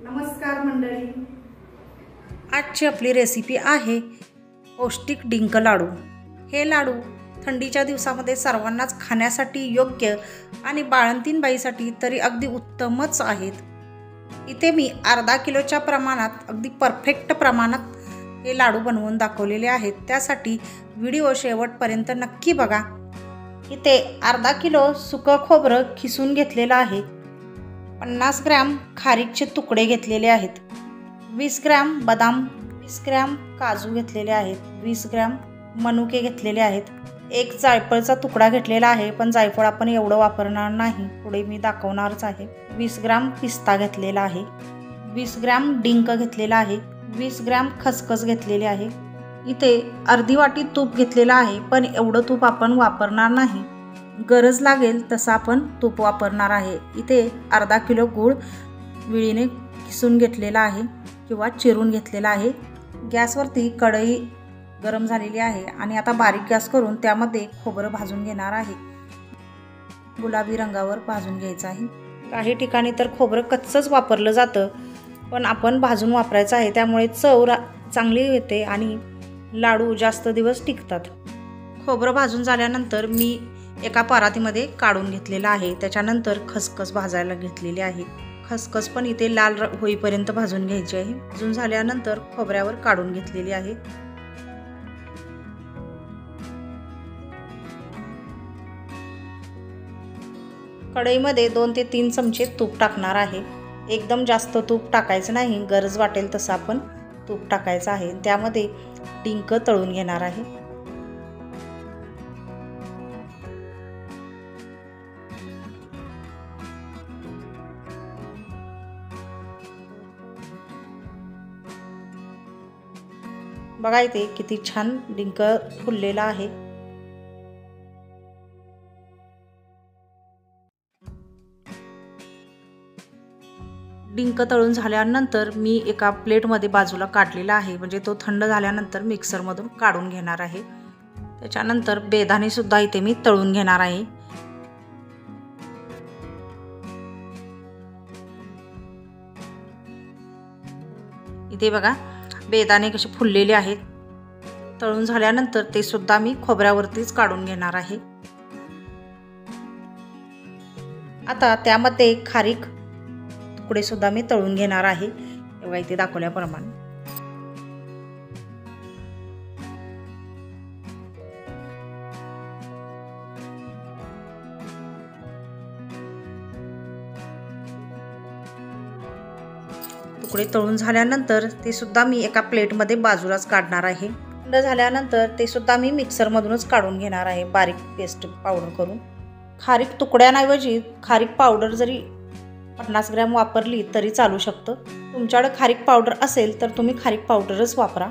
नमस्कार मंडळी, आजची आपली रेसिपी आहे पौष्टिक डिंक लाडू। हे लाडू थंडीच्या दिवसामध्ये सर्वांनाच खाण्यासाठी योग्य आणि बाळंतीण बाईसाठी तरी अगदी उत्तमच आहेत। इथे मी अर्धा किलोच्या प्रमाणात अगदी परफेक्ट प्रमाणात हे लाडू बनवून दाखवलेले आहेत। त्यासाठी व्हिडिओ शेवटपर्यंत नक्की बघा। इथे अर्धा किलो सुकं खोबरं खिसून घेतलेलं आहे, 50 ग्रॅम खारीकचे तुकडे घेतलेले आहेत, 20 ग्रॅम बदाम, 20 ग्रॅम काजू घेतलेले आहेत, 20 ग्रॅम मनुके घेतलेले आहेत, एक जायफळचा तुकडा घेतलेला आहे, पण जायफळ आपण एवढं वापरणार नाही, पुढे मी दाखवणारच आहे। 20 ग्रॅम पिस्ता घेतलेला आहे, 20 ग्रॅम डिंक घेतलेला आहे, 20 ग्रॅम खसखस घेतलेले आहे। इथे अर्धी वाटी तूप घेतलेलं आहे, पण एवढं तूप आपण वापरणार नाही, गरज लागेल तसं आपण तूप वापरणार आहे। इथे अर्धा किलो गूळ विळीने किसून घेतलेला आहे किंवा चिरून घेतलेला आहे। गॅसवरती कढई गरम झालेली आहे आणि आता बारीक गॅस करून त्यामध्ये खोबरं भाजून घेणार आहे। गुलाबी रंगावर भाजून घ्यायचं आहे। काही ठिकाणी तर खोबरं कच्चंच वापरलं जातं, पण आपण भाजून वापरायचं आहे, त्यामुळे चव चांगली येते आणि लाडू जास्त दिवस टिकतात। खोबरं भाजून झाल्यानंतर मी एका परातीमध्ये काढून घेतलेला आहे। त्याच्यानंतर खसखस भाजायला घेतलेली आहे। खसखस पण इथे लाल होईपर्यंत भाजून घ्यायची आहे। भाजून झाल्यानंतर खोबऱ्यावर काढून घेतलेली आहे। कढईमध्ये 2 ते 3 चमचे तूप टाकणार आहे। एकदम जास्त तूप टाकायचं नाही, गरज वाटेल तसं आपण तूप टाकायचं आहे। त्यामध्ये डिंक तळून घेणार आहे। बघा इथे किती छान डिंक फुललेला आहे। डिंक तळून झाल्यानंतर मी एका प्लेटमध्ये बाजूला काढलेला आहे, म्हणजे तो थंड झाल्यानंतर मिक्सरमधून काढून घेणार आहे। त्याच्यानंतर बेदाणे सुद्धा इथे मी तळून घेणार आहे। इथे बघा बेदाणे कसे फुललेले आहेत। तळून झाल्यानंतर ते सुद्धा मी खोबऱ्यावरतीच काढून घेणार आहे। आता त्यामध्ये खारीक तुकडे सुद्धा मी तळून घेणार आहे, तेव्हा इथे दाखवल्याप्रमाणे। तुकडे तळून झाल्यानंतर ते सुद्धा मी एका प्लेटमध्ये बाजूलाच काढणार आहे। थंड झाल्यानंतर ते सुद्धा मी मिक्सरमधूनच काढून घेणार आहे, बारीक पेस्ट पावडर करून। खारीक तुकड्यांऐवजी खारीक पावडर जरी 50 ग्रॅम वापरली तरी चालू शकतं। तुमच्याकडे खारीक पावडर असेल तर तुम्ही खारीक पावडरच वापरा।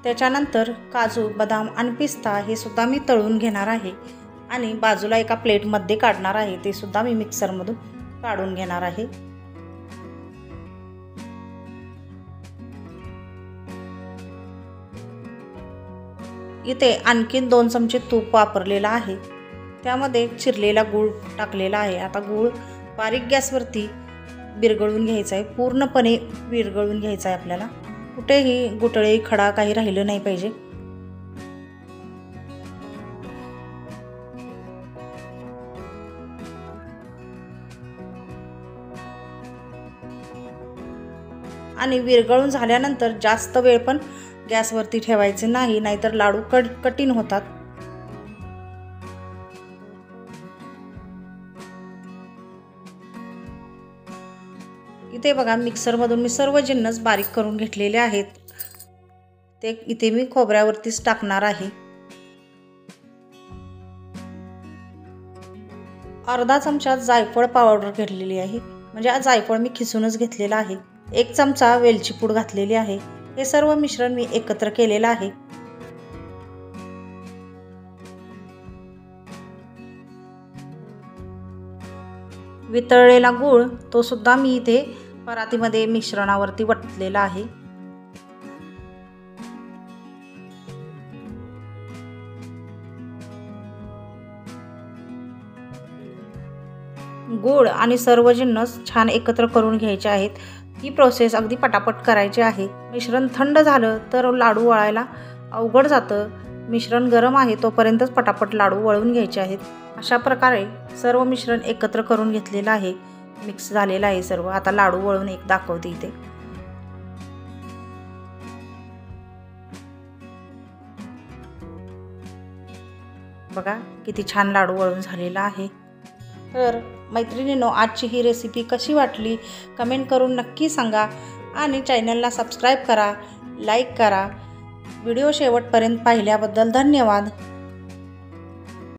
त्याच्यानंतर काजू, बदाम आणि पिस्ता हे सुद्धा मी तळून घेणार आहे आणि बाजूला एका प्लेटमध्ये काढणार आहे, ते सुद्धा मी मिक्सरमधून काढून घेणार आहे। इथे आणखीन 2 चमचे तूप वापरलेला आहे, त्यामध्ये चिरलेला गूळ टाकलेला आहे। आता गूळ बारीक गॅसवरती विरघळून घ्यायचा आहे, पूर्णपणे विरघळून घ्यायचा आहे आपल्याला, कुठेही गुठळे खडा काही राहिलं नाही पाहिजे। आणि विरघळून झाल्यानंतर जास्त वेळ पण गॅसवरती ठेवायचे नाही, नाहीतर लाडू कठीण होतात। इथे बघा मिक्सरमधून मी सर्व जिन्नस बारीक करून घेतलेले आहेत, ते इथे मी खोबऱ्यावरतीच टाकणार आहे। अर्धा चमचा जायफळ पावडर घेतलेली आहे, म्हणजे जायफळ मी खिसूनच घेतलेला आहे। 1 चमचा वेलची पूड घातलेली आहे। हे सर्व मिश्रण मी एकत्र केलेलं आहे। वितळलेला गूळ तो सुद्धा मी इथे परातीमध्ये मिश्रणावरती वतलेला आहे। गूळ आणि सर्व जिन्नस छान एकत्र करून घ्यायचे आहेत। ही प्रोसेस अगदी पटापट करायची आहे। मिश्रण थंड झालं तर लाडू वळायला अवघड जातं। मिश्रण गरम आहे तोपर्यंतच पटापट लाडू वळून घ्यायचे आहेत। अशा प्रकारे सर्व मिश्रण एकत्र करून घेतलेलं आहे, मिक्स झालेलं आहे सर्व। आता लाडू वळून एक दाखवते इथे। बघा किती छान लाडू वळून झालेला आहे। तर मैत्रिणींनो, आजची ही रेसिपी कशी वाटली कमेंट करून नक्की सांगा आणि चॅनलला सबस्क्राईब करा, लाईक करा। व्हिडिओ शेवटपर्यंत पाहिल्याबद्दल धन्यवाद।